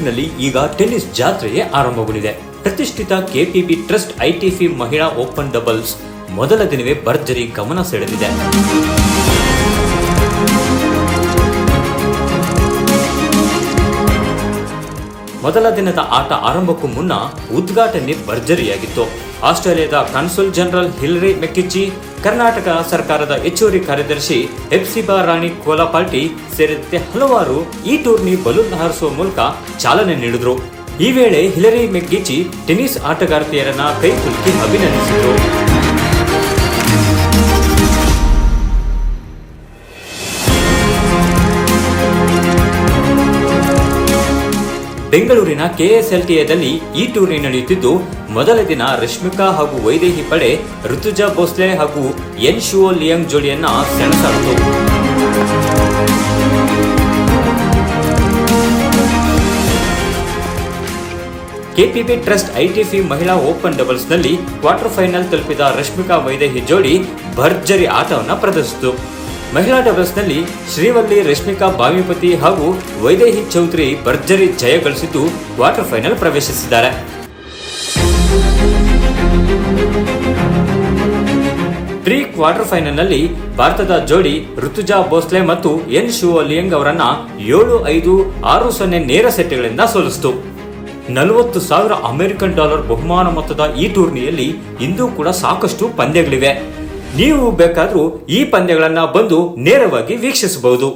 ಬೆಂಗಳೂರಿನಲ್ಲಿ ಈಗ ಟೆನ್ನಿಸ್ ಜಾತ್ರೆಯೇ ಆರಂಭಗೊಂಡಿದೆ. ಪ್ರತಿಷ್ಠಿತ ಕೆಪಿಬಿ ಟ್ರಸ್ಟ್ ಐಟಿಎಫ್ ಮಹಿಳಾ ಓಪನ್ ಡಬಲ್ಸ್ ಮೊದಲ ದಿನವೇ ಭರ್ಜರಿ ಗಮನ ಸೆಳೆದಿದೆ. ಮೊದಲ ದಿನದ ಆಟ ಆರಂಭಕ್ಕೂ ಮುನ್ನ ಉದ್ಘಾಟನೆ ಭರ್ಜರಿಯಾಗಿತ್ತು. ಆಸ್ಟ್ರೇಲಿಯಾದ ಕಾನ್ಸುಲ್ ಜನರಲ್ ಹಿಲರಿ ಮೆಕ್ಕಿಚಿ, ಕರ್ನಾಟಕ ಸರ್ಕಾರದ ಹೆಚ್ಚುವರಿ ಕಾರ್ಯದರ್ಶಿ ಹೆಪ್ಸಿಬಾ ರಾಣಿ ಕೋಲಾಪಾಲ್ಟಿ ಸೇರಿದಂತೆ ಹಲವಾರು ಈ ಟೂರ್ನಿ ಬಲೂನ್ ಹಾರಿಸುವ ಮೂಲಕ ಚಾಲನೆ ನೀಡಿದ್ರು. ಈ ವೇಳೆ ಹಿಲರಿ ಮೆಕ್ಕಿಚಿ ಟೆನ್ನಿಸ್ ಆಟಗಾರ್ತಿಯರನ್ನ ಕೈಕುಲುಕಿ ಅಭಿನಂದಿಸಿದರು. ಬೆಂಗಳೂರಿನ ಕೆಎಸ್ಎಲ್ಟಿಎದಲ್ಲಿ ಈ ಟೂರ್ನಿ ನಡೆಯುತ್ತಿದ್ದು, ಮೊದಲ ದಿನ ರಶ್ಮಿಕಾ ಹಾಗೂ ವೈದೇಹಿ ಪಡೆ ಋತುಜಾ ಭೋಸ್ಲೆ ಹಾಗೂ ಎನ್ ಶುವೋ ಲಿಯಾಂಗ್ ಜೋಡಿಯನ್ನ ಸೆಣಸಾಡಿತು. ಕೆಪಿಬಿ ಟ್ರಸ್ಟ್ ಐಟಿಎಫ್ ಮಹಿಳಾ ಓಪನ್ ಡಬಲ್ಸ್ ನಲ್ಲಿ ಕ್ವಾರ್ಟರ್ ಫೈನಲ್ ತಲುಪಿದ ರಶ್ಮಿಕಾ ವೈದೇಹಿ ಜೋಡಿ ಭರ್ಜರಿ ಆಟವನ್ನು ಪ್ರದರ್ಶಿಸಿತು. ಮಹಿಳಾ ಡಬಲ್ಸ್ ನಲ್ಲಿ ಶ್ರೀವಲ್ಲಿ ರಶ್ಮಿಕಾ ಬಾವಿಪತಿ ಹಾಗೂ ವೈದೇಹಿ ಚೌಧರಿ ಭರ್ಜರಿ ಜಯ ಗಳಿಸಿದ್ದು ಕ್ವಾರ್ಟರ್ ಫೈನಲ್ ಪ್ರವೇಶಿಸಿದ್ದಾರೆ. ಪ್ರೀ ಕ್ವಾರ್ಟರ್ ಫೈನಲ್ ನಲ್ಲಿ ಭಾರತದ ಜೋಡಿ ಋತುಜಾ ಭೋಸ್ಲೆ ಮತ್ತು ಎನ್ ಶುವೋ ಲಿಯಾಂಗ್ ಅವರನ್ನ 7-5, 6-0 ನೇರ ಸೆಟ್ಗಳಿಂದ ಸೋಲಿಸಿತು. $40,000 ಅಮೆರಿಕನ್ ಬಹುಮಾನ ಮೊತ್ತದ ಈ ಟೂರ್ನಿಯಲ್ಲಿ ಇಂದು ಕೂಡ ಸಾಕಷ್ಟು ಪಂದ್ಯಗಳಿವೆ. ನೀವು ಬೇಕಾದ್ರೂ ಈ ಪಂದ್ಯಗಳನ್ನ ಬಂದು ನೇರವಾಗಿ ವೀಕ್ಷಿಸಬಹುದು.